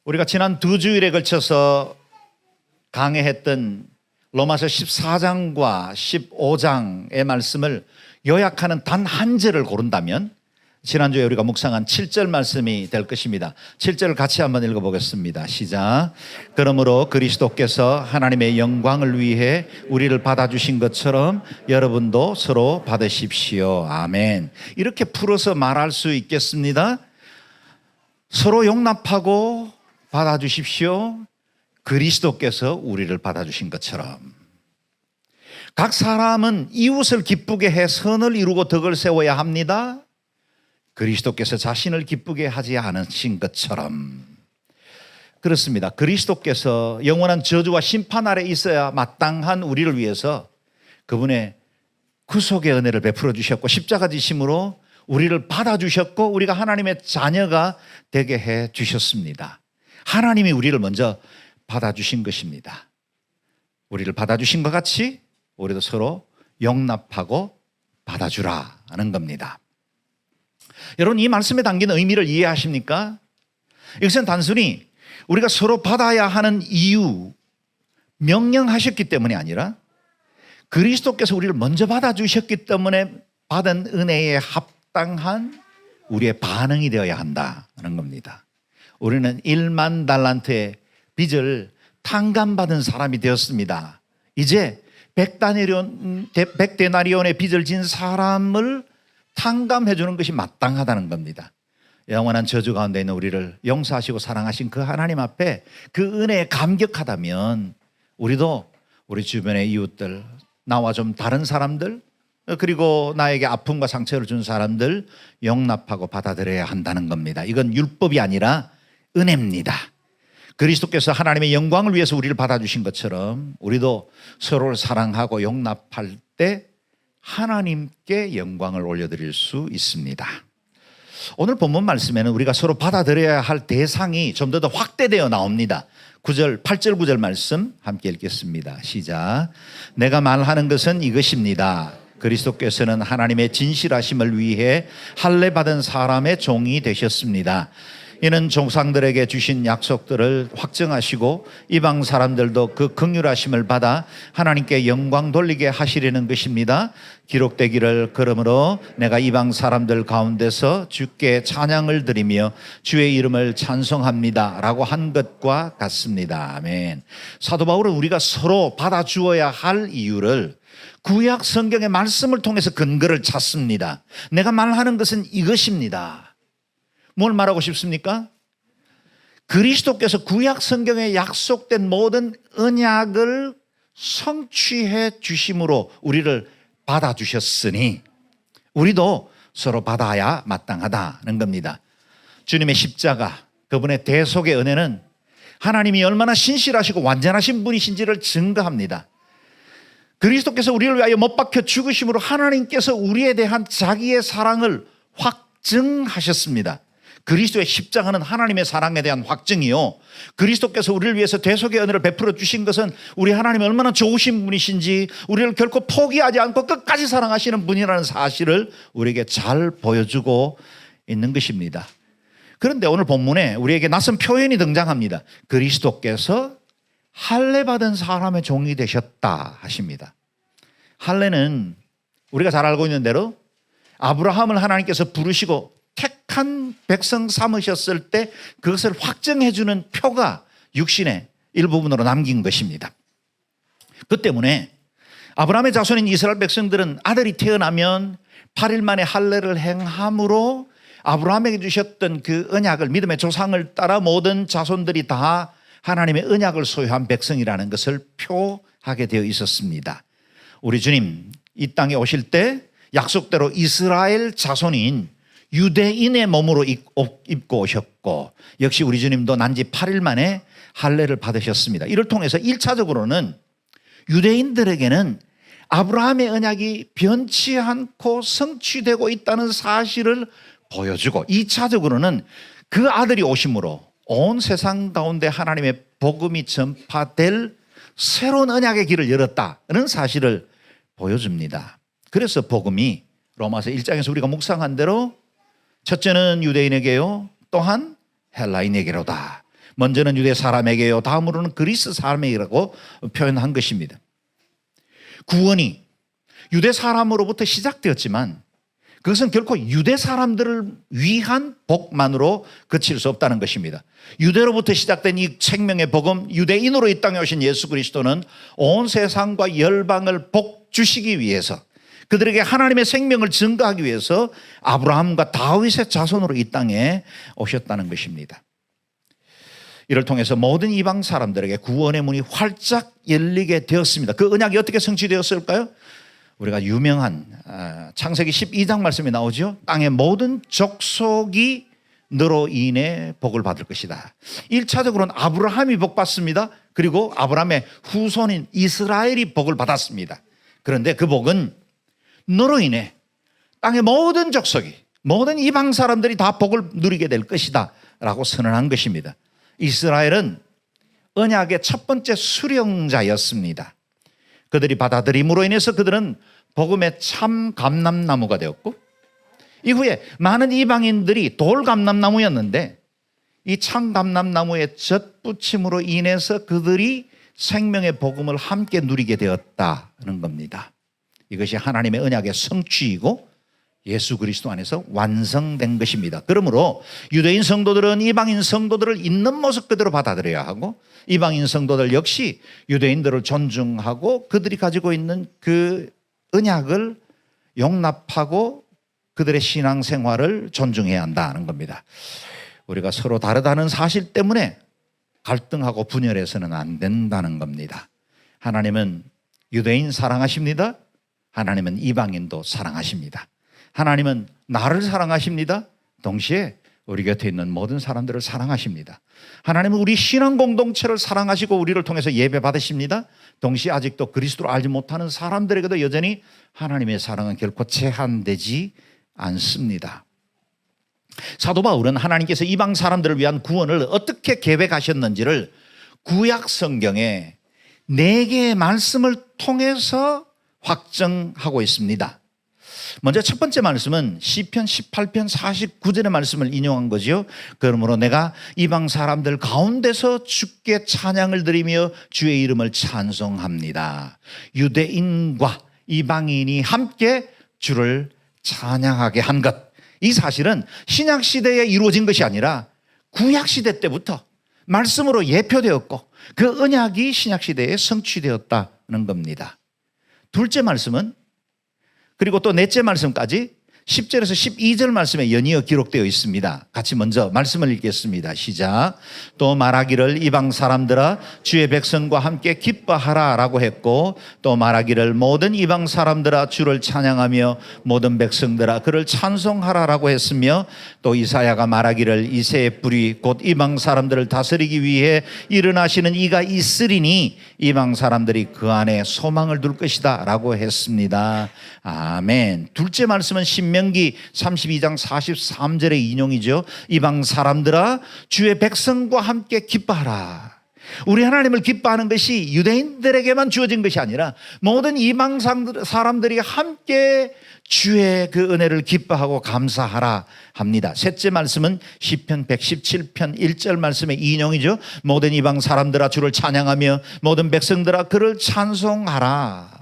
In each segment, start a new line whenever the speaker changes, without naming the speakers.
우리가 지난 2주일에 걸쳐서 강해했던 로마서 14장과 15장의 말씀을 요약하는 단 한 절을 고른다면 지난주에 우리가 묵상한 7절 말씀이 될 것입니다. 7절을 같이 한번 읽어보겠습니다. 시작. 그러므로 그리스도께서 하나님의 영광을 위해 우리를 받아주신 것처럼 여러분도 서로 받으십시오. 아멘. 이렇게 풀어서 말할 수 있겠습니다. 서로 용납하고 받아주십시오. 그리스도께서 우리를 받아주신 것처럼. 각 사람은 이웃을 기쁘게 해 선을 이루고 덕을 세워야 합니다. 그리스도께서 자신을 기쁘게 하지 않으신 것처럼. 그렇습니다. 그리스도께서 영원한 저주와 심판 아래 있어야 마땅한 우리를 위해서 그분의 구속의 은혜를 베풀어 주셨고 십자가 지심으로 우리를 받아주셨고 우리가 하나님의 자녀가 되게 해 주셨습니다. 하나님이 우리를 먼저 받아주신 것입니다. 우리를 받아주신 것 같이 우리도 서로 용납하고 받아주라는 겁니다. 여러분, 이 말씀에 담긴 의미를 이해하십니까? 이것은 단순히 우리가 서로 받아야 하는 이유, 명령하셨기 때문이 아니라 그리스도께서 우리를 먼저 받아주셨기 때문에 받은 은혜에 합당한 우리의 반응이 되어야 한다는 겁니다. 우리는 1만 달란트의 빚을 탕감받은 사람이 되었습니다. 이제 100데나리온의 빚을 진 사람을 탕감해 주는 것이 마땅하다는 겁니다. 영원한 저주 가운데 있는 우리를 용서하시고 사랑하신 그 하나님 앞에 그 은혜에 감격하다면 우리도 우리 주변의 이웃들, 나와 좀 다른 사람들, 그리고 나에게 아픔과 상처를 준 사람들 용납하고 받아들여야 한다는 겁니다. 이건 율법이 아니라 은혜입니다. 그리스도께서 하나님의 영광을 위해서 우리를 받아주신 것처럼 우리도 서로를 사랑하고 용납할 때 하나님께 영광을 올려드릴 수 있습니다. 오늘 본문 말씀에는 우리가 서로 받아들여야 할 대상이 좀 더 확대되어 나옵니다. 8절 9절 말씀 함께 읽겠습니다. 시작. 내가 말하는 것은 이것입니다. 그리스도께서는 하나님의 진실하심을 위해 할례 받은 사람의 종이 되셨습니다. 이는 조상들에게 주신 약속들을 확증하시고 이방 사람들도 그 긍휼하심을 받아 하나님께 영광 돌리게 하시려는 것입니다. 기록되기를 그러므로 내가 이방 사람들 가운데서 주께 찬양을 드리며 주의 이름을 찬송합니다 라고 한 것과 같습니다. 아멘. 사도 바울은 우리가 서로 받아주어야 할 이유를 구약 성경의 말씀을 통해서 근거를 찾습니다. 내가 말하는 것은 이것입니다. 뭘 말하고 싶습니까? 그리스도께서 구약 성경에 약속된 모든 언약을 성취해 주심으로 우리를 받아주셨으니 우리도 서로 받아야 마땅하다는 겁니다. 주님의 십자가, 그분의 대속의 은혜는 하나님이 얼마나 신실하시고 완전하신 분이신지를 증거합니다. 그리스도께서 우리를 위하여 못 박혀 죽으심으로 하나님께서 우리에 대한 자기의 사랑을 확증하셨습니다. 그리스도의 십자가는 하나님의 사랑에 대한 확증이요, 그리스도께서 우리를 위해서 대속의 은혜를 베풀어 주신 것은 우리 하나님이 얼마나 좋으신 분이신지, 우리를 결코 포기하지 않고 끝까지 사랑하시는 분이라는 사실을 우리에게 잘 보여주고 있는 것입니다. 그런데 오늘 본문에 우리에게 낯선 표현이 등장합니다. 그리스도께서 할례 받은 사람의 종이 되셨다 하십니다. 할례는 우리가 잘 알고 있는 대로 아브라함을 하나님께서 부르시고 택한 백성 삼으셨을 때 그것을 확증해 주는 표가 육신의 일부분으로 남긴 것입니다. 그 때문에 아브라함의 자손인 이스라엘 백성들은 아들이 태어나면 8일 만에 할례를 행함으로 아브라함에게 주셨던 그 언약을, 믿음의 조상을 따라 모든 자손들이 다 하나님의 언약을 소유한 백성이라는 것을 표하게 되어 있었습니다. 우리 주님 이 땅에 오실 때 약속대로 이스라엘 자손인 유대인의 몸으로 입고 오셨고, 역시 우리 주님도 난지 8일 만에 할례를 받으셨습니다. 이를 통해서 1차적으로는 유대인들에게는 아브라함의 언약이 변치 않고 성취되고 있다는 사실을 보여주고, 2차적으로는 그 아들이 오심으로 온 세상 가운데 하나님의 복음이 전파될 새로운 언약의 길을 열었다는 사실을 보여줍니다. 그래서 복음이 로마서 1장에서 우리가 묵상한 대로 첫째는 유대인에게요, 또한 헬라인에게로다. 먼저는 유대 사람에게요, 다음으로는 그리스 사람에게라고 표현한 것입니다. 구원이 유대 사람으로부터 시작되었지만 그것은 결코 유대 사람들을 위한 복만으로 그칠 수 없다는 것입니다. 유대로부터 시작된 이 생명의 복음, 유대인으로 이 땅에 오신 예수 그리스도는 온 세상과 열방을 복 주시기 위해서, 그들에게 하나님의 생명을 증거하기 위해서 아브라함과 다윗의 자손으로 이 땅에 오셨다는 것입니다. 이를 통해서 모든 이방 사람들에게 구원의 문이 활짝 열리게 되었습니다. 그 언약이 어떻게 성취되었을까요? 우리가 유명한 창세기 12장 말씀이 나오죠. 땅의 모든 족속이 너로 인해 복을 받을 것이다. 1차적으로는 아브라함이 복 받습니다. 그리고 아브라함의 후손인 이스라엘이 복을 받았습니다. 그런데 그 복은 너로 인해 땅의 모든 족속이, 모든 이방 사람들이 다 복을 누리게 될 것이다 라고 선언한 것입니다. 이스라엘은 언약의 첫 번째 수령자였습니다. 그들이 받아들임으로 인해서 그들은 복음의 참 감람나무가 되었고, 이후에 많은 이방인들이 돌 감람나무였는데 이 참 감람나무의 젖붙임으로 인해서 그들이 생명의 복음을 함께 누리게 되었다는 겁니다. 이것이 하나님의 언약의 성취이고 예수 그리스도 안에서 완성된 것입니다. 그러므로 유대인 성도들은 이방인 성도들을 있는 모습 그대로 받아들여야 하고, 이방인 성도들 역시 유대인들을 존중하고 그들이 가지고 있는 그 언약을 용납하고 그들의 신앙생활을 존중해야 한다는 겁니다. 우리가 서로 다르다는 사실 때문에 갈등하고 분열해서는 안 된다는 겁니다. 하나님은 유대인 사랑하십니다. 하나님은 이방인도 사랑하십니다. 하나님은 나를 사랑하십니다. 동시에 우리 곁에 있는 모든 사람들을 사랑하십니다. 하나님은 우리 신앙 공동체를 사랑하시고 우리를 통해서 예배 받으십니다. 동시에 아직도 그리스도를 알지 못하는 사람들에게도 여전히 하나님의 사랑은 결코 제한되지 않습니다. 사도 바울은 하나님께서 이방 사람들을 위한 구원을 어떻게 계획하셨는지를 구약 성경에 4개의 말씀을 통해서 확정하고 있습니다. 먼저 첫 번째 말씀은 시편 18편 49절의 말씀을 인용한 거죠. 그러므로 내가 이방 사람들 가운데서 주께 찬양을 드리며 주의 이름을 찬송합니다. 유대인과 이방인이 함께 주를 찬양하게 한 것, 이 사실은 신약 시대에 이루어진 것이 아니라 구약 시대 때부터 말씀으로 예표되었고 그 언약이 신약 시대에 성취되었다는 겁니다. 둘째 말씀은, 그리고 또 넷째 말씀까지 10절에서 12절 말씀에 연이어 기록되어 있습니다. 같이 먼저 말씀을 읽겠습니다. 시작. 또 말하기를 이방 사람들아 주의 백성과 함께 기뻐하라 라고 했고, 또 말하기를 모든 이방 사람들아 주를 찬양하며 모든 백성들아 그를 찬송하라 라고 했으며, 또 이사야가 말하기를 이새의 뿌리 곧 이방 사람들을 다스리기 위해 일어나시는 이가 있으리니 이방 사람들이 그 안에 소망을 둘 것이다 라고 했습니다. 아멘. 둘째 말씀은 신명기 32장 43절의 인용이죠. 이방 사람들아 주의 백성과 함께 기뻐하라. 우리 하나님을 기뻐하는 것이 유대인들에게만 주어진 것이 아니라 모든 이방 사람들이 함께 주의 그 은혜를 기뻐하고 감사하라 합니다. 셋째 말씀은 시편 117편 1절 말씀의 인용이죠. 모든 이방 사람들아 주를 찬양하며 모든 백성들아 그를 찬송하라.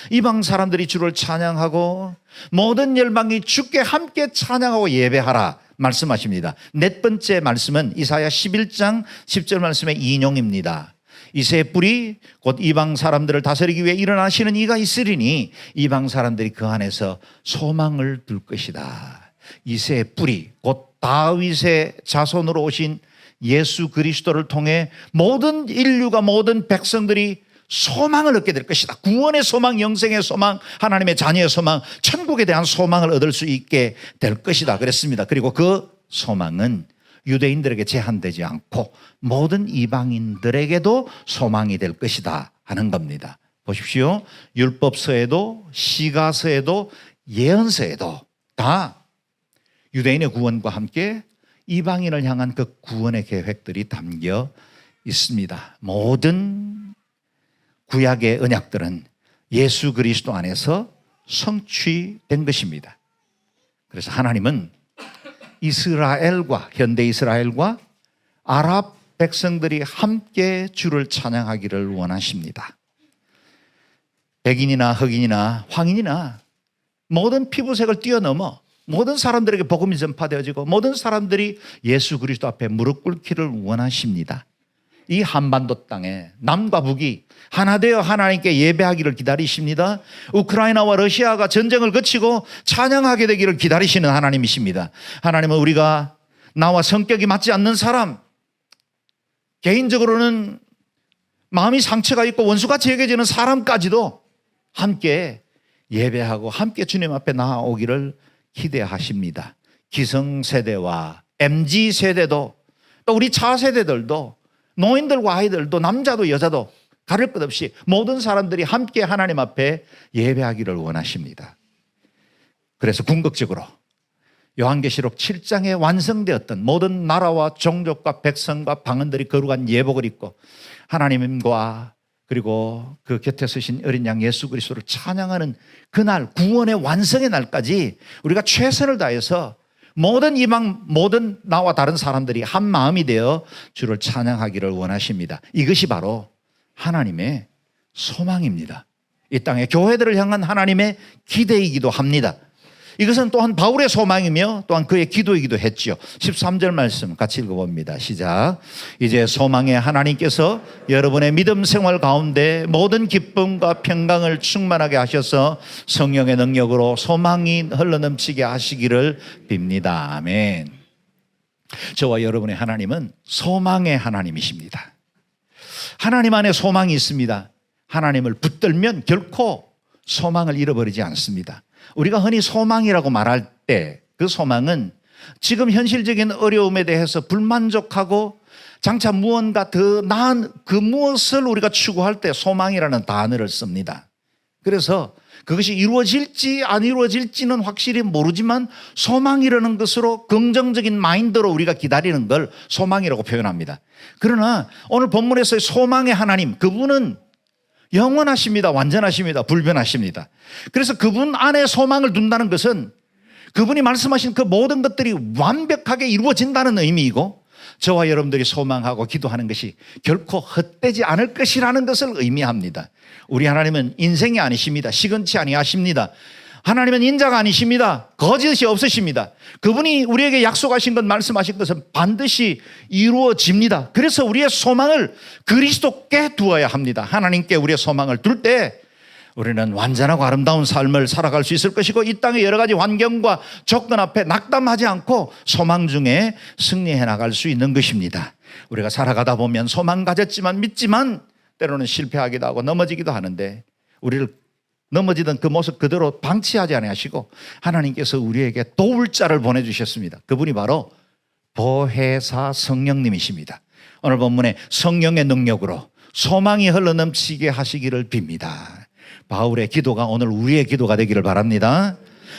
이방 사람들이 주를 찬양하고 모든 열방이 주께 함께 찬양하고 예배하라 말씀하십니다. 넷 번째 말씀은 이사야 11장 10절 말씀의 인용입니다. 이새의 뿌리 곧 이방 사람들을 다스리기 위해 일어나시는 이가 있으리니 이방 사람들이 그 안에서 소망을 둘 것이다. 이새의 뿌리 곧 다윗의 자손으로 오신 예수 그리스도를 통해 모든 인류가, 모든 백성들이 소망을 얻게 될 것이다. 구원의 소망, 영생의 소망, 하나님의 자녀의 소망, 천국에 대한 소망을 얻을 수 있게 될 것이다 그랬습니다. 그리고 그 소망은 유대인들에게 제한되지 않고 모든 이방인들에게도 소망이 될 것이다 하는 겁니다. 보십시오. 율법서에도 시가서에도 예언서에도 다 유대인의 구원과 함께 이방인을 향한 그 구원의 계획들이 담겨 있습니다. 모든 구약의 언약들은 예수 그리스도 안에서 성취된 것입니다. 그래서 하나님은 이스라엘과, 현대 이스라엘과 아랍 백성들이 함께 주를 찬양하기를 원하십니다. 백인이나 흑인이나 황인이나 모든 피부색을 뛰어넘어 모든 사람들에게 복음이 전파되어지고 모든 사람들이 예수 그리스도 앞에 무릎 꿇기를 원하십니다. 이 한반도 땅에 남과 북이 하나 되어 하나님께 예배하기를 기다리십니다. 우크라이나와 러시아가 전쟁을 거치고 찬양하게 되기를 기다리시는 하나님이십니다. 하나님은 우리가 나와 성격이 맞지 않는 사람, 개인적으로는 마음이 상처가 있고 원수같이 여겨지는 사람까지도 함께 예배하고 함께 주님 앞에 나아오기를 기대하십니다. 기성세대와 MZ세대도 또 우리 차세대들도 노인들과 아이들도 남자도 여자도 가릴 것 없이 모든 사람들이 함께 하나님 앞에 예배하기를 원하십니다. 그래서 궁극적으로 요한계시록 7장에 완성되었던 모든 나라와 종족과 백성과 방언들이 거룩한 예복을 입고 하나님과 그리고 그 곁에 서신 어린 양 예수 그리스도를 찬양하는 그날, 구원의 완성의 날까지 우리가 최선을 다해서 모든 이방, 모든 나와 다른 사람들이 한 마음이 되어 주를 찬양하기를 원하십니다. 이것이 바로 하나님의 소망입니다. 이 땅의 교회들을 향한 하나님의 기대이기도 합니다. 이것은 또한 바울의 소망이며 또한 그의 기도이기도 했지요. 13절 말씀 같이 읽어봅니다. 시작. 이제 소망의 하나님께서 여러분의 믿음 생활 가운데 모든 기쁨과 평강을 충만하게 하셔서 성령의 능력으로 소망이 흘러넘치게 하시기를 빕니다. 아멘. 저와 여러분의 하나님은 소망의 하나님이십니다. 하나님 안에 소망이 있습니다. 하나님을 붙들면 결코 소망을 잃어버리지 않습니다. 우리가 흔히 소망이라고 말할 때 그 소망은 지금 현실적인 어려움에 대해서 불만족하고 장차 무언가 더 나은 그 무엇을 우리가 추구할 때 소망이라는 단어를 씁니다. 그래서 그것이 이루어질지 안 이루어질지는 확실히 모르지만 소망이라는 것으로 긍정적인 마인드로 우리가 기다리는 걸 소망이라고 표현합니다. 그러나 오늘 본문에서의 소망의 하나님, 그분은 영원하십니다. 완전하십니다. 불변하십니다. 그래서 그분 안에 소망을 둔다는 것은 그분이 말씀하신 그 모든 것들이 완벽하게 이루어진다는 의미이고 저와 여러분들이 소망하고 기도하는 것이 결코 헛되지 않을 것이라는 것을 의미합니다. 우리 하나님은 인생이 아니십니다. 시건치 아니하십니다. 하나님은 인자가 아니십니다. 거짓이 없으십니다. 그분이 우리에게 약속하신 것, 말씀하신 것은 반드시 이루어집니다. 그래서 우리의 소망을 그리스도께 두어야 합니다. 하나님께 우리의 소망을 둘 때 우리는 완전하고 아름다운 삶을 살아갈 수 있을 것이고 이 땅의 여러 가지 환경과 조건 앞에 낙담하지 않고 소망 중에 승리해 나갈 수 있는 것입니다. 우리가 살아가다 보면 소망 가졌지만 믿지만 때로는 실패하기도 하고 넘어지기도 하는데 우리를 넘어지던 그 모습 그대로 방치하지 아니하시고 하나님께서 우리에게 도울 자를 보내주셨습니다. 그분이 바로 보혜사 성령님이십니다. 오늘 본문에 성령의 능력으로 소망이 흘러넘치게 하시기를 빕니다. 바울의 기도가 오늘 우리의 기도가 되기를 바랍니다.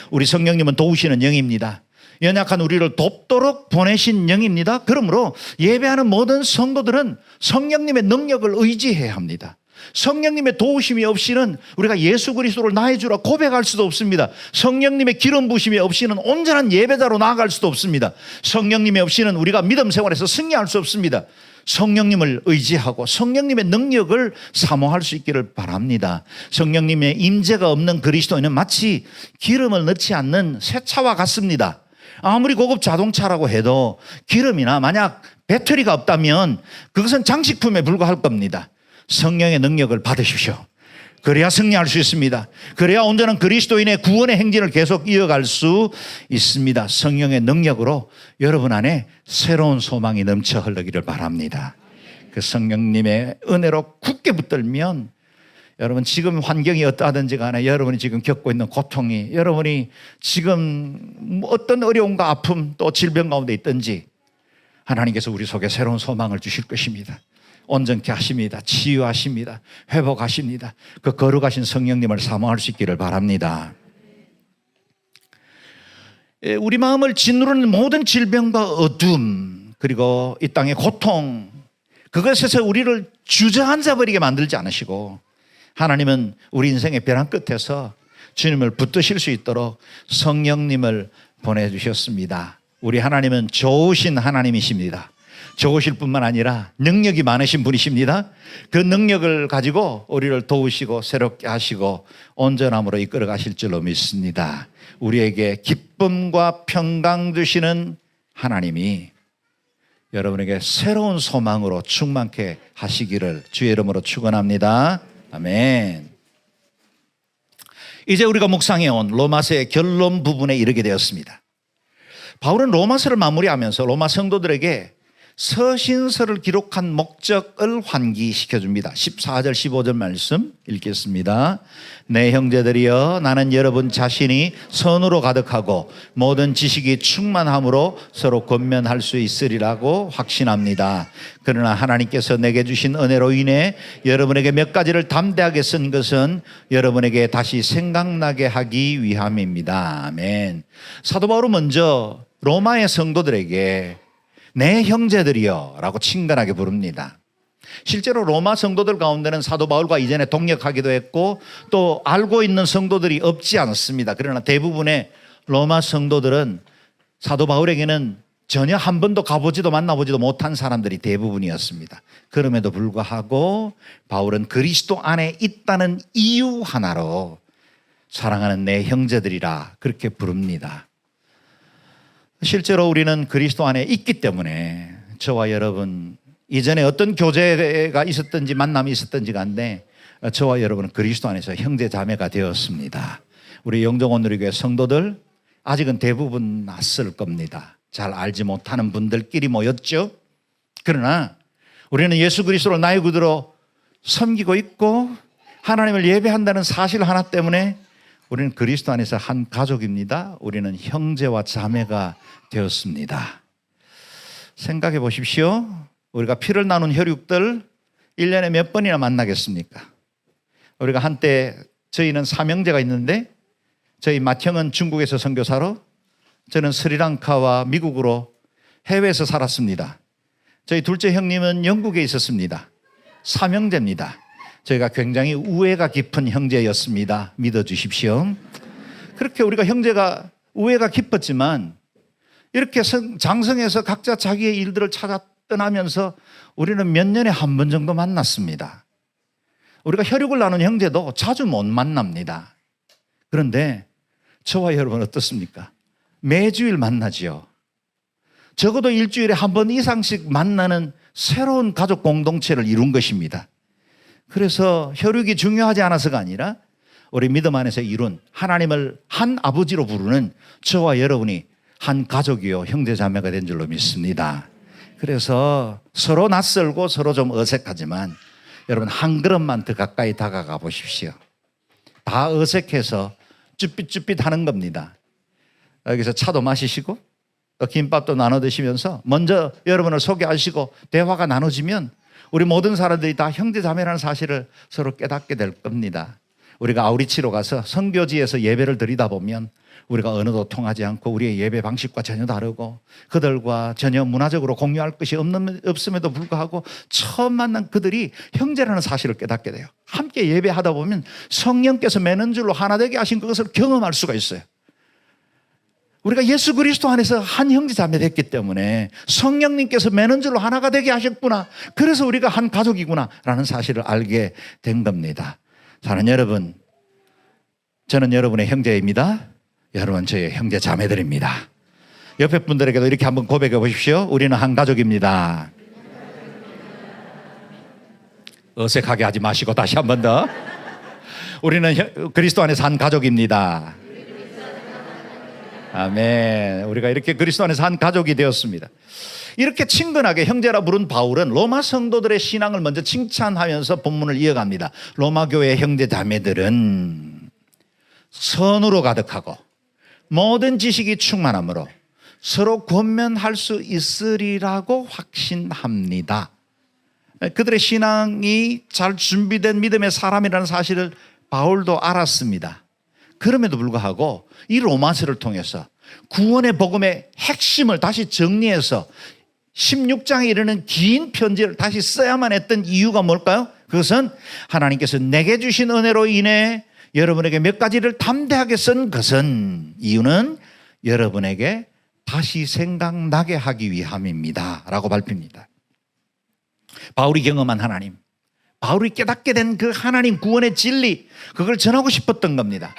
우리 성령님은 도우시는 영입니다. 연약한 우리를 돕도록 보내신 영입니다. 그러므로 예배하는 모든 성도들은 성령님의 능력을 의지해야 합니다. 성령님의 도우심이 없이는 우리가 예수 그리스도를 나의 주라 고백할 수도 없습니다. 성령님의 기름 부으심이 없이는 온전한 예배자로 나아갈 수도 없습니다. 성령님이 없이는 우리가 믿음 생활에서 승리할 수 없습니다. 성령님을 의지하고 성령님의 능력을 사모할 수 있기를 바랍니다. 성령님의 임재가 없는 그리스도인은 마치 기름을 넣지 않는 새 차와 같습니다. 아무리 고급 자동차라고 해도 기름이나 만약 배터리가 없다면 그것은 장식품에 불과할 겁니다. 성령의 능력을 받으십시오. 그래야 승리할 수 있습니다. 그래야 온전한 그리스도인의 구원의 행진을 계속 이어갈 수 있습니다. 성령의 능력으로 여러분 안에 새로운 소망이 넘쳐 흐르기를 바랍니다. 그 성령님의 은혜로 굳게 붙들면 여러분 지금 환경이 어떠하든지 간에 여러분이 지금 겪고 있는 고통이 여러분이 지금 어떤 어려움과 아픔 또 질병 가운데 있든지 하나님께서 우리 속에 새로운 소망을 주실 것입니다. 온전케 하십니다. 치유하십니다. 회복하십니다. 그 거룩하신 성령님을 사모할 수 있기를 바랍니다. 우리 마음을 짓누르는 모든 질병과 어둠 그리고 이 땅의 고통 그것에서 우리를 주저앉아버리게 만들지 않으시고 하나님은 우리 인생의 벼랑 끝에서 주님을 붙드실 수 있도록 성령님을 보내주셨습니다. 우리 하나님은 좋으신 하나님이십니다. 좋으실 뿐만 아니라 능력이 많으신 분이십니다. 그 능력을 가지고 우리를 도우시고 새롭게 하시고 온전함으로 이끌어 가실 줄로 믿습니다. 우리에게 기쁨과 평강 주시는 하나님이 여러분에게 새로운 소망으로 충만케 하시기를 주의 이름으로 축원합니다. 아멘. 이제 우리가 묵상해온 로마서의 결론 부분에 이르게 되었습니다. 바울은 로마서를 마무리하면서 로마 성도들에게 서신서를 기록한 목적을 환기시켜줍니다. 14절 15절 말씀 읽겠습니다. 내 형제들이여, 나는 여러분 자신이 선으로 가득하고 모든 지식이 충만함으로 서로 권면할 수 있으리라고 확신합니다. 그러나 하나님께서 내게 주신 은혜로 인해 여러분에게 몇 가지를 담대하게 쓴 것은 여러분에게 다시 생각나게 하기 위함입니다. 아멘. 사도 바울은 먼저 로마의 성도들에게 내 형제들이여 라고 친근하게 부릅니다. 실제로 로마 성도들 가운데는 사도 바울과 이전에 동역하기도 했고 또 알고 있는 성도들이 없지 않습니다. 그러나 대부분의 로마 성도들은 사도 바울에게는 전혀 한 번도 가보지도 만나보지도 못한 사람들이 대부분이었습니다. 그럼에도 불구하고 바울은 그리스도 안에 있다는 이유 하나로 사랑하는 내 형제들이라 그렇게 부릅니다. 실제로 우리는 그리스도 안에 있기 때문에 저와 여러분 이전에 어떤 교제가 있었든지 만남이 있었든지 간에 저와 여러분은 그리스도 안에서 형제 자매가 되었습니다. 우리 영종원누리교회 성도들 아직은 대부분 낯설 겁니다. 잘 알지 못하는 분들끼리 모였죠. 그러나 우리는 예수 그리스도를 나의 구주로 섬기고 있고 하나님을 예배한다는 사실 하나 때문에 우리는 그리스도 안에서 한 가족입니다. 우리는 형제와 자매가 되었습니다. 생각해 보십시오. 우리가 피를 나눈 혈육들 1년에 몇 번이나 만나겠습니까? 우리가 한때 저희는 삼형제가 있는데 저희 맏형은 중국에서 선교사로 저는 스리랑카와 미국으로 해외에서 살았습니다. 저희 둘째 형님은 영국에 있었습니다. 삼형제입니다. 저희가 굉장히 우애가 깊은 형제였습니다. 믿어주십시오. 그렇게 우리가 형제가 우애가 깊었지만 이렇게 장성해서 각자 자기의 일들을 찾아 떠나면서 우리는 몇 년에 한 번 정도 만났습니다. 우리가 혈육을 나눈 형제도 자주 못 만납니다. 그런데 저와 여러분 어떻습니까? 매주일 만나지요. 적어도 일주일에 한 번 이상씩 만나는 새로운 가족 공동체를 이룬 것입니다. 그래서 혈육이 중요하지 않아서가 아니라 우리 믿음 안에서 이룬 하나님을 한 아버지로 부르는 저와 여러분이 한 가족이요 형제 자매가 된 줄로 믿습니다. 그래서 서로 낯설고 서로 좀 어색하지만 여러분 한 걸음만 더 가까이 다가가 보십시오. 다 어색해서 쭈삣쭈삣 하는 겁니다. 여기서 차도 마시시고 또 김밥도 나눠 드시면서 먼저 여러분을 소개하시고 대화가 나눠지면 우리 모든 사람들이 다 형제 자매라는 사실을 서로 깨닫게 될 겁니다. 우리가 아우리치로 가서 선교지에서 예배를 드리다 보면 우리가 언어도 통하지 않고 우리의 예배 방식과 전혀 다르고 그들과 전혀 문화적으로 공유할 것이 없음에도 불구하고 처음 만난 그들이 형제라는 사실을 깨닫게 돼요. 함께 예배하다 보면 성령께서 매는 줄로 하나 되게 하신 그것을 경험할 수가 있어요. 우리가 예수 그리스도 안에서 한 형제 자매 됐기 때문에 성령님께서 매는 줄로 하나가 되게 하셨구나. 그래서 우리가 한 가족이구나 라는 사실을 알게 된 겁니다. 사랑하는 여러분, 저는 여러분의 형제입니다. 여러분 저의 형제 자매들입니다. 옆에 분들에게도 이렇게 한번 고백해 보십시오. 우리는 한 가족입니다. 어색하게 하지 마시고 다시 한 번 더. 우리는 그리스도 안에서 한 가족입니다. 아멘. 우리가 이렇게 그리스도 안에서 한 가족이 되었습니다. 이렇게 친근하게 형제라 부른 바울은 로마 성도들의 신앙을 먼저 칭찬하면서 본문을 이어갑니다. 로마 교회 형제 자매들은 선으로 가득하고 모든 지식이 충만함으로 서로 권면할 수 있으리라고 확신합니다. 그들의 신앙이 잘 준비된 믿음의 사람이라는 사실을 바울도 알았습니다. 그럼에도 불구하고 이 로마서를 통해서 구원의 복음의 핵심을 다시 정리해서 16장에 이르는 긴 편지를 다시 써야만 했던 이유가 뭘까요? 그것은 하나님께서 내게 주신 은혜로 인해 여러분에게 몇 가지를 담대하게 쓴 것은 이유는 여러분에게 다시 생각나게 하기 위함입니다 라고 발표합니다. 바울이 경험한 하나님, 바울이 깨닫게 된 그 하나님 구원의 진리, 그걸 전하고 싶었던 겁니다.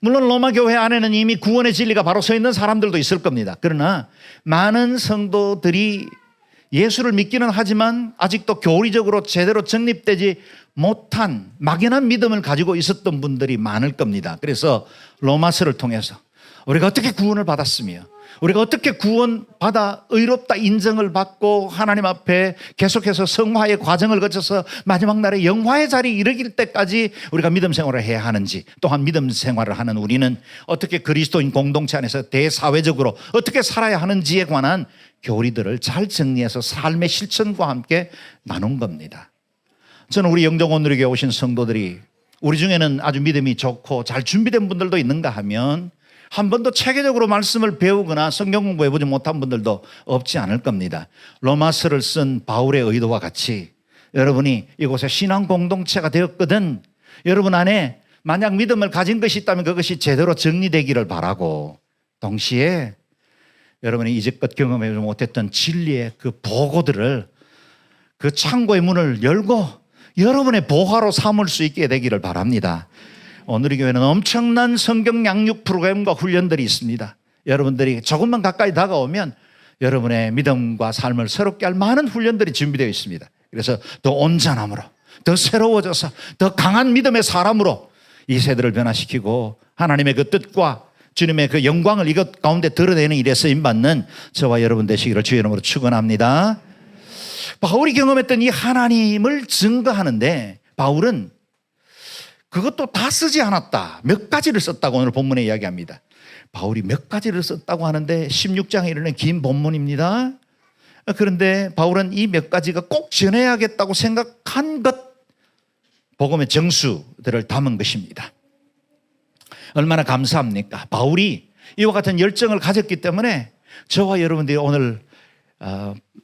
물론 로마 교회 안에는 이미 구원의 진리가 바로 서 있는 사람들도 있을 겁니다. 그러나 많은 성도들이 예수를 믿기는 하지만 아직도 교리적으로 제대로 정립되지 못한 막연한 믿음을 가지고 있었던 분들이 많을 겁니다. 그래서 로마서를 통해서 우리가 어떻게 구원을 받았으며, 우리가 어떻게 구원받아 의롭다 인정을 받고 하나님 앞에 계속해서 성화의 과정을 거쳐서 마지막 날에 영화의 자리에 이르길 때까지 우리가 믿음 생활을 해야 하는지, 또한 믿음 생활을 하는 우리는 어떻게 그리스도인 공동체 안에서 대사회적으로 어떻게 살아야 하는지에 관한 교리들을 잘 정리해서 삶의 실천과 함께 나눈 겁니다. 저는 우리 영정오늘에게 오신 성도들이 우리 중에는 아주 믿음이 좋고 잘 준비된 분들도 있는가 하면 한 번도 체계적으로 말씀을 배우거나 성경 공부해보지 못한 분들도 없지 않을 겁니다. 로마서를 쓴 바울의 의도와 같이 여러분이 이곳에 신앙 공동체가 되었거든, 여러분 안에 만약 믿음을 가진 것이 있다면 그것이 제대로 정리되기를 바라고, 동시에 여러분이 이제껏 경험하지 못했던 진리의 그 보고들을, 그 창고의 문을 열고 여러분의 보화로 삼을 수 있게 되기를 바랍니다. 오늘 이 교회는 엄청난 성경 양육 프로그램과 훈련들이 있습니다. 여러분들이 조금만 가까이 다가오면 여러분의 믿음과 삶을 새롭게 할 많은 훈련들이 준비되어 있습니다. 그래서 더 온전함으로, 더 새로워져서 더 강한 믿음의 사람으로 이 세대를 변화시키고 하나님의 그 뜻과 주님의 그 영광을 이것 가운데 드러내는 일에 쓰임받는 저와 여러분 되시기를 주의 이름으로 축원합니다. 바울이 경험했던 이 하나님을 증거하는데 바울은 그것도 다 쓰지 않았다. 몇 가지를 썼다고 오늘 본문에 이야기합니다. 바울이 몇 가지를 썼다고 하는데 16장에 이르는 긴 본문입니다. 그런데 바울은 이 몇 가지가 꼭 전해야겠다고 생각한 것, 복음의 정수들을 담은 것입니다. 얼마나 감사합니까? 바울이 이와 같은 열정을 가졌기 때문에 저와 여러분들이 오늘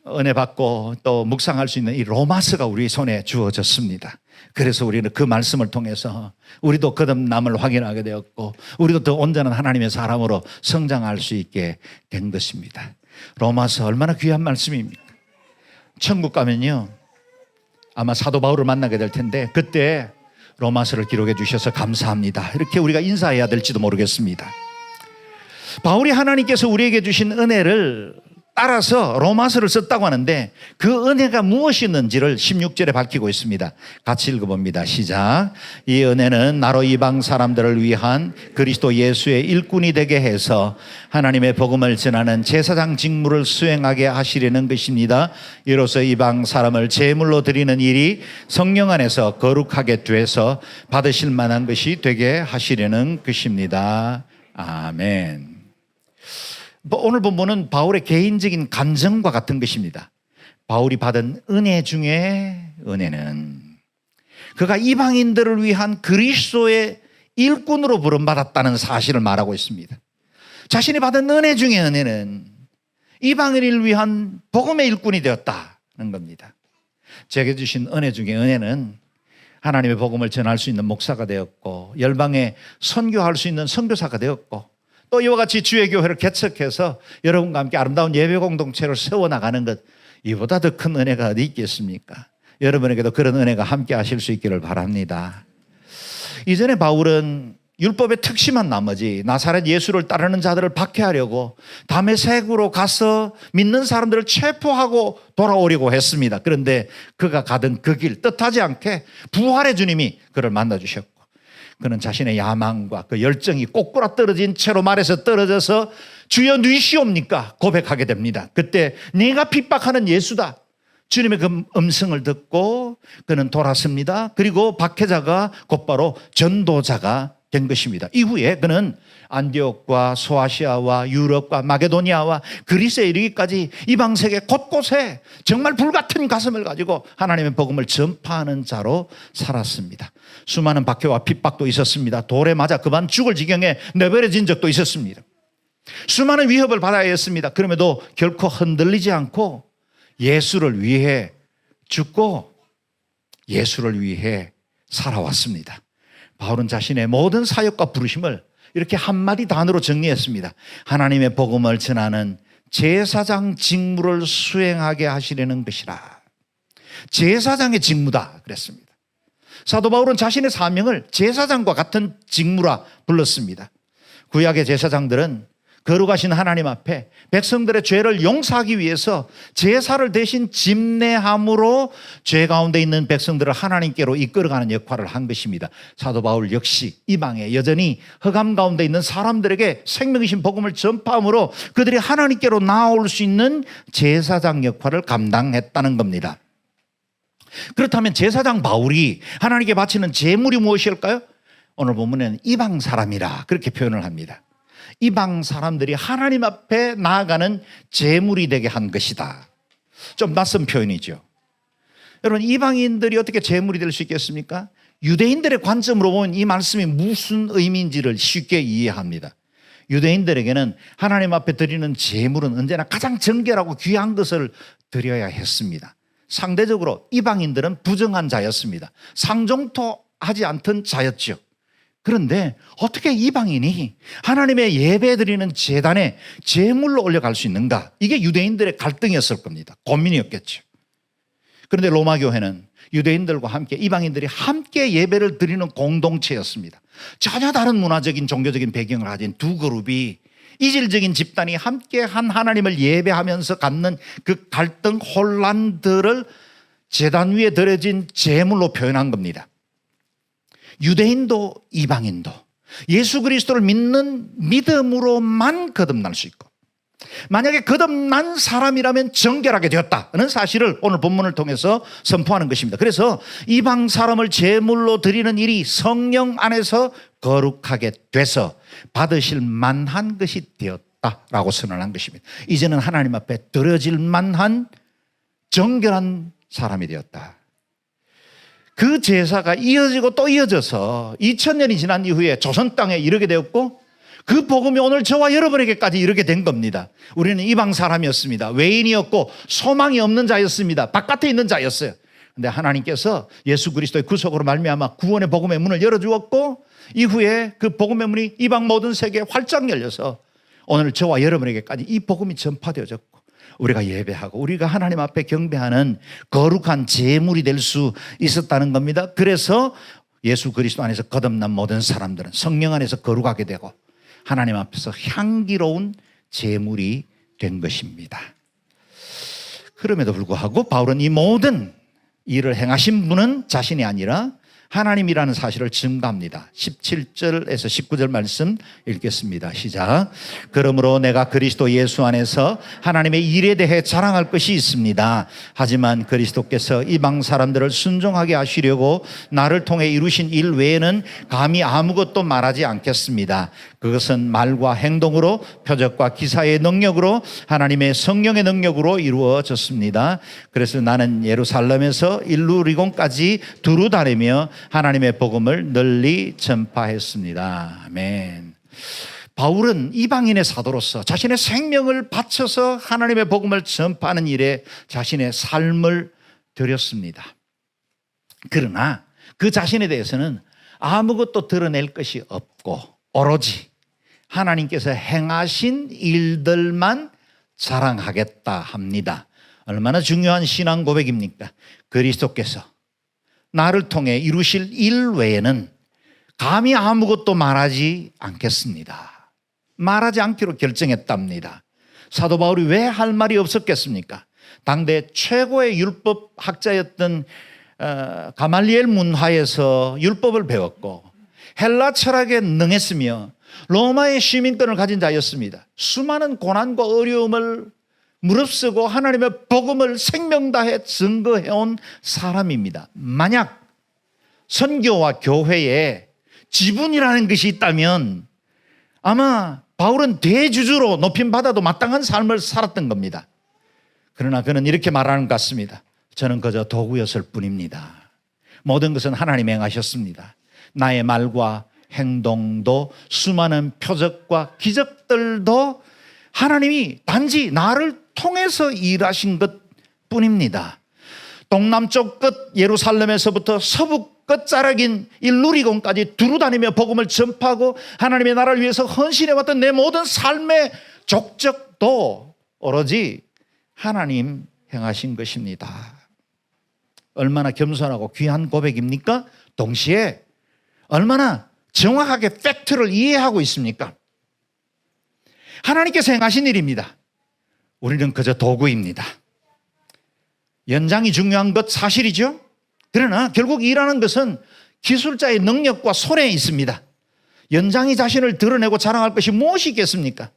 은혜 받고 또 묵상할 수 있는 이 로마서가 우리 손에 주어졌습니다. 그래서 우리는 그 말씀을 통해서 우리도 거듭남을 확인하게 되었고 우리도 더 온전한 하나님의 사람으로 성장할 수 있게 된 것입니다. 로마서 얼마나 귀한 말씀입니까? 천국 가면요 아마 사도 바울을 만나게 될 텐데 그때 로마서를 기록해 주셔서 감사합니다 이렇게 우리가 인사해야 될지도 모르겠습니다. 바울이 하나님께서 우리에게 주신 은혜를 따라서 로마서를 썼다고 하는데 그 은혜가 무엇이었는지를 16절에 밝히고 있습니다. 같이 읽어봅니다. 시작. 이 은혜는 나로 이방 사람들을 위한 그리스도 예수의 일꾼이 되게 해서 하나님의 복음을 전하는 제사장 직무를 수행하게 하시려는 것입니다. 이로써 이방 사람을 제물로 드리는 일이 성령 안에서 거룩하게 돼서 받으실 만한 것이 되게 하시려는 것입니다. 아멘. 오늘 본문은 바울의 개인적인 감정과 같은 것입니다. 바울이 받은 은혜 중에 은혜는 그가 이방인들을 위한 그리스도의 일꾼으로 부름받았다는 사실을 말하고 있습니다. 자신이 받은 은혜 중에 은혜는 이방인을 위한 복음의 일꾼이 되었다는 겁니다. 제게 주신 은혜 중에 은혜는 하나님의 복음을 전할 수 있는 목사가 되었고 열방에 선교할 수 있는 선교사가 되었고 또 이와 같이 주의 교회를 개척해서 여러분과 함께 아름다운 예배 공동체를 세워나가는 것, 이보다 더 큰 은혜가 어디 있겠습니까? 여러분에게도 그런 은혜가 함께 하실 수 있기를 바랍니다. 이전에 바울은 율법에 특심한 나머지 나사렛 예수를 따르는 자들을 박해하려고 다메섹으로 가서 믿는 사람들을 체포하고 돌아오려고 했습니다. 그런데 그가 가던 그 길 뜻하지 않게 부활의 주님이 그를 만나주셨고 그는 자신의 야망과 그 열정이 꼬꾸라 떨어진 채로 말에서 떨어져서 주여 누이시옵니까 고백하게 됩니다. 그때 내가 핍박하는 예수다. 주님의 그 음성을 듣고 그는 돌아섭니다. 그리고 박해자가 곧바로 전도자가 된 것입니다. 이후에 그는 안디옥과 소아시아와 유럽과 마게도니아와 그리스에 이르기까지 이방 세계 곳곳에 정말 불같은 가슴을 가지고 하나님의 복음을 전파하는 자로 살았습니다. 수많은 박해와 핍박도 있었습니다. 돌에 맞아 그만 죽을 지경에 내버려진 적도 있었습니다. 수많은 위협을 받아야 했습니다. 그럼에도 결코 흔들리지 않고 예수를 위해 죽고 예수를 위해 살아왔습니다. 바울은 자신의 모든 사역과 부르심을 이렇게 한마디 단어로 정리했습니다. 하나님의 복음을 전하는 제사장 직무를 수행하게 하시려는 것이라. 제사장의 직무다 그랬습니다. 사도 바울은 자신의 사명을 제사장과 같은 직무라 불렀습니다. 구약의 제사장들은 거룩하신 하나님 앞에 백성들의 죄를 용서하기 위해서 제사를 대신 집례함으로 죄 가운데 있는 백성들을 하나님께로 이끌어가는 역할을 한 것입니다. 사도 바울 역시 이방에 여전히 흑암 가운데 있는 사람들에게 생명이신 복음을 전파함으로 그들이 하나님께로 나아올 수 있는 제사장 역할을 감당했다는 겁니다. 그렇다면 제사장 바울이 하나님께 바치는 제물이 무엇일까요? 오늘 본문에는 이방 사람이라 그렇게 표현을 합니다. 이방 사람들이 하나님 앞에 나아가는 제물이 되게 한 것이다. 좀 낯선 표현이죠. 여러분, 이방인들이 어떻게 제물이 될 수 있겠습니까? 유대인들의 관점으로 보면 이 말씀이 무슨 의미인지를 쉽게 이해합니다. 유대인들에게는 하나님 앞에 드리는 제물은 언제나 가장 정결하고 귀한 것을 드려야 했습니다. 상대적으로 이방인들은 부정한 자였습니다. 상종토하지 않던 자였죠. 그런데 어떻게 이방인이 하나님의 예배 드리는 제단에 제물로 올려갈 수 있는가? 이게 유대인들의 갈등이었을 겁니다. 고민이었겠죠. 그런데 로마 교회는 유대인들과 함께 이방인들이 함께 예배를 드리는 공동체였습니다. 전혀 다른 문화적인 종교적인 배경을 가진 두 그룹이 이질적인 집단이 함께 한 하나님을 예배하면서 갖는 그 갈등 혼란들을 제단 위에 드려진 제물로 표현한 겁니다. 유대인도 이방인도 예수 그리스도를 믿는 믿음으로만 거듭날 수 있고, 만약에 거듭난 사람이라면 정결하게 되었다는 사실을 오늘 본문을 통해서 선포하는 것입니다. 그래서 이방 사람을 제물로 드리는 일이 성령 안에서 거룩하게 돼서 받으실 만한 것이 되었다라고 선언한 것입니다. 이제는 하나님 앞에 드려질 만한 정결한 사람이 되었다. 그 제사가 이어지고 또 이어져서 2000년이 지난 이후에 조선 땅에 이르게 되었고, 그 복음이 오늘 저와 여러분에게까지 이르게 된 겁니다. 우리는 이방 사람이었습니다. 외인이었고 소망이 없는 자였습니다. 바깥에 있는 자였어요. 그런데 하나님께서 예수 그리스도의 구속으로 말미암아 구원의 복음의 문을 열어주었고, 이후에 그 복음의 문이 이방 모든 세계에 활짝 열려서 오늘 저와 여러분에게까지 이 복음이 전파되어졌고, 우리가 예배하고 우리가 하나님 앞에 경배하는 거룩한 제물이 될 수 있었다는 겁니다. 그래서 예수 그리스도 안에서 거듭난 모든 사람들은 성령 안에서 거룩하게 되고 하나님 앞에서 향기로운 제물이 된 것입니다. 그럼에도 불구하고 바울은 이 모든 일을 행하신 분은 자신이 아니라 하나님이라는 사실을 증거합니다. 17절에서 19절 말씀 읽겠습니다. 시작. 그러므로 내가 그리스도 예수 안에서 하나님의 일에 대해 자랑할 것이 있습니다. 하지만 그리스도께서 이방 사람들을 순종하게 하시려고 나를 통해 이루신 일 외에는 감히 아무것도 말하지 않겠습니다. 그것은 말과 행동으로, 표적과 기사의 능력으로, 하나님의 성령의 능력으로 이루어졌습니다. 그래서 나는 예루살렘에서 일루리곤까지 두루 다니며 하나님의 복음을 널리 전파했습니다. 아멘. 바울은 이방인의 사도로서 자신의 생명을 바쳐서 하나님의 복음을 전파하는 일에 자신의 삶을 드렸습니다. 그러나 그 자신에 대해서는 아무것도 드러낼 것이 없고 오로지 하나님께서 행하신 일들만 자랑하겠다 합니다. 얼마나 중요한 신앙 고백입니까? 그리스도께서 나를 통해 이루실 일 외에는 감히 아무것도 말하지 않겠습니다. 말하지 않기로 결정했답니다. 사도 바울이 왜 할 말이 없었겠습니까? 당대 최고의 율법 학자였던 가말리엘 문화에서 율법을 배웠고 헬라 철학에 능했으며 로마의 시민권을 가진 자였습니다. 수많은 고난과 어려움을 무릅쓰고 하나님의 복음을 생명 다해 증거해온 사람입니다. 만약 선교와 교회에 지분이라는 것이 있다면 아마 바울은 대주주로 높임받아도 마땅한 삶을 살았던 겁니다. 그러나 그는 이렇게 말하는 것 같습니다. 저는 그저 도구였을 뿐입니다. 모든 것은 하나님이 행하셨습니다. 나의 말과 행동도 수많은 표적과 기적들도 하나님이 단지 나를 통해서 일하신 것 뿐입니다. 동남쪽 끝 예루살렘에서부터 서북 끝자락인 일루리곤까지 두루 다니며 복음을 전파하고 하나님의 나라를 위해서 헌신해왔던 내 모든 삶의 족적도 오로지 하나님 행하신 것입니다. 얼마나 겸손하고 귀한 고백입니까? 동시에 얼마나 정확하게 팩트를 이해하고 있습니까? 하나님께서 행하신 일입니다. 우리는 그저 도구입니다. 연장이 중요한 것 사실이죠. 그러나 결국 일하는 것은 기술자의 능력과 손에 있습니다. 연장이 자신을 드러내고 자랑할 것이 무엇이 있겠습니까?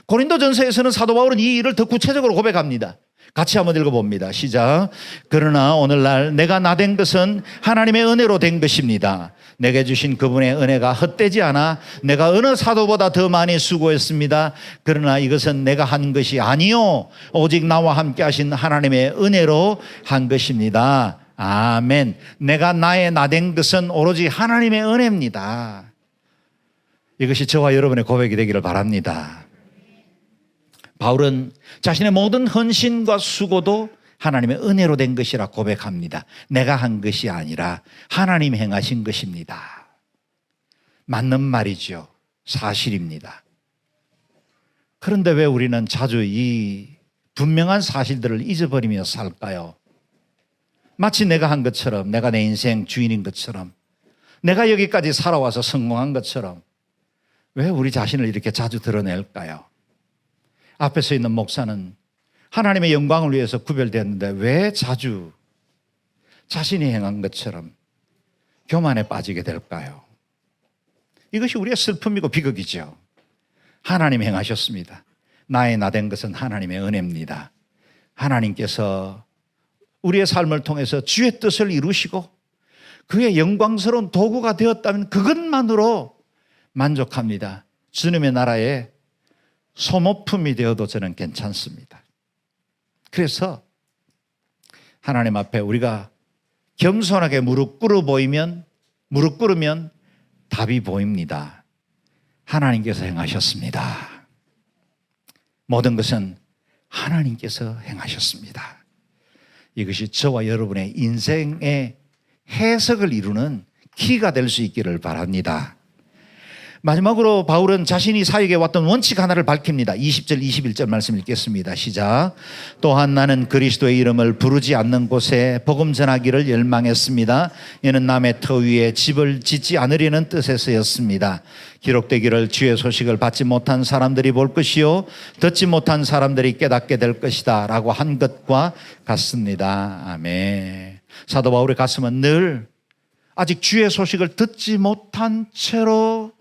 고린도전서에서는 사도 바울은 이 일을 더 구체적으로 고백합니다. 같이 한번 읽어봅니다. 시작. 그러나 오늘날 내가 나된 것은 하나님의 은혜로 된 것입니다. 내게 주신 그분의 은혜가 헛되지 않아 내가 어느 사도보다 더 많이 수고했습니다. 그러나 이것은 내가 한 것이 아니요 오직 나와 함께 하신 하나님의 은혜로 한 것입니다. 아멘. 내가 나의 나된 것은 오로지 하나님의 은혜입니다. 이것이 저와 여러분의 고백이 되기를 바랍니다. 바울은 자신의 모든 헌신과 수고도 하나님의 은혜로 된 것이라 고백합니다. 내가 한 것이 아니라 하나님 행하신 것입니다. 맞는 말이죠. 사실입니다. 그런데 왜 우리는 자주 이 분명한 사실들을 잊어버리며 살까요? 마치 내가 한 것처럼, 내가 내 인생 주인인 것처럼, 내가 여기까지 살아와서 성공한 것처럼 왜 우리 자신을 이렇게 자주 드러낼까요? 앞에 서 있는 목사는 하나님의 영광을 위해서 구별되었는데 왜 자주 자신이 행한 것처럼 교만에 빠지게 될까요? 이것이 우리의 슬픔이고 비극이죠. 하나님 행하셨습니다. 나의 나된 것은 하나님의 은혜입니다. 하나님께서 우리의 삶을 통해서 주의 뜻을 이루시고 그의 영광스러운 도구가 되었다면 그것만으로 만족합니다. 주님의 나라에 소모품이 되어도 저는 괜찮습니다. 그래서 하나님 앞에 우리가 겸손하게 무릎 꿇으면 답이 보입니다. 하나님께서 행하셨습니다. 모든 것은 하나님께서 행하셨습니다. 이것이 저와 여러분의 인생의 해석을 이루는 키가 될 수 있기를 바랍니다. 마지막으로 바울은 자신이 사역에 왔던 원칙 하나를 밝힙니다. 20절 21절 말씀 읽겠습니다. 시작. 또한 나는 그리스도의 이름을 부르지 않는 곳에 복음 전하기를 열망했습니다. 이는 남의 터 위에 집을 짓지 않으려는 뜻에서였습니다. 기록되기를 주의 소식을 받지 못한 사람들이 볼 것이요 듣지 못한 사람들이 깨닫게 될 것이다 라고 한 것과 같습니다. 아멘. 사도 바울의 가슴은 늘 아직 주의 소식을 듣지 못한 채로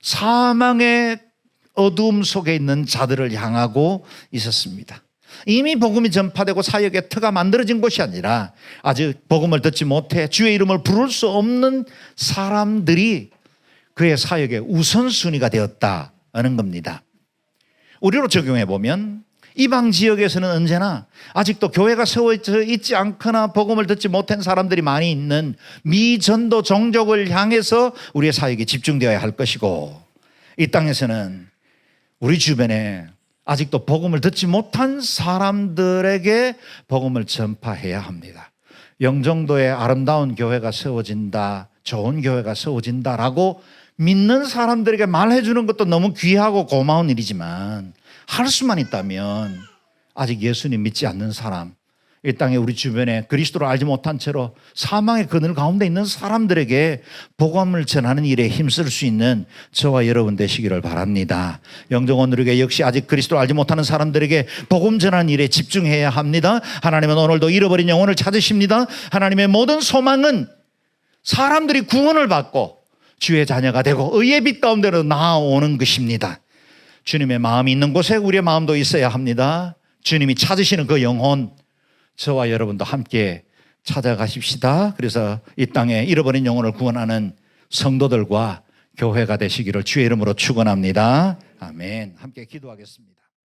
사망의 어두움 속에 있는 자들을 향하고 있었습니다. 이미 복음이 전파되고 사역의 터가 만들어진 곳이 아니라 아직 복음을 듣지 못해 주의 이름을 부를 수 없는 사람들이 그의 사역의 우선순위가 되었다는 겁니다. 우리로 적용해 보면 이방 지역에서는 언제나 아직도 교회가 세워져 있지 않거나 복음을 듣지 못한 사람들이 많이 있는 미전도 종족을 향해서 우리의 사역이 집중되어야 할 것이고, 이 땅에서는 우리 주변에 아직도 복음을 듣지 못한 사람들에게 복음을 전파해야 합니다. 영종도에 아름다운 교회가 세워진다, 좋은 교회가 세워진다라고 믿는 사람들에게 말해주는 것도 너무 귀하고 고마운 일이지만, 할 수만 있다면 아직 예수님 믿지 않는 사람, 이 땅에 우리 주변에 그리스도를 알지 못한 채로 사망의 그늘 가운데 있는 사람들에게 복음을 전하는 일에 힘쓸 수 있는 저와 여러분 되시기를 바랍니다. 영종원들에게 역시 아직 그리스도를 알지 못하는 사람들에게 복음 전하는 일에 집중해야 합니다. 하나님은 오늘도 잃어버린 영혼을 찾으십니다. 하나님의 모든 소망은 사람들이 구원을 받고 주의 자녀가 되고 의의 빛 가운데로 나아오는 것입니다. 주님의 마음이 있는 곳에 우리의 마음도 있어야 합니다. 주님이 찾으시는 그 영혼, 저와 여러분도 함께 찾아가십시다. 그래서 이 땅에 잃어버린 영혼을 구원하는 성도들과 교회가 되시기를 주의 이름으로 축원합니다. 아멘. 함께 기도하겠습니다.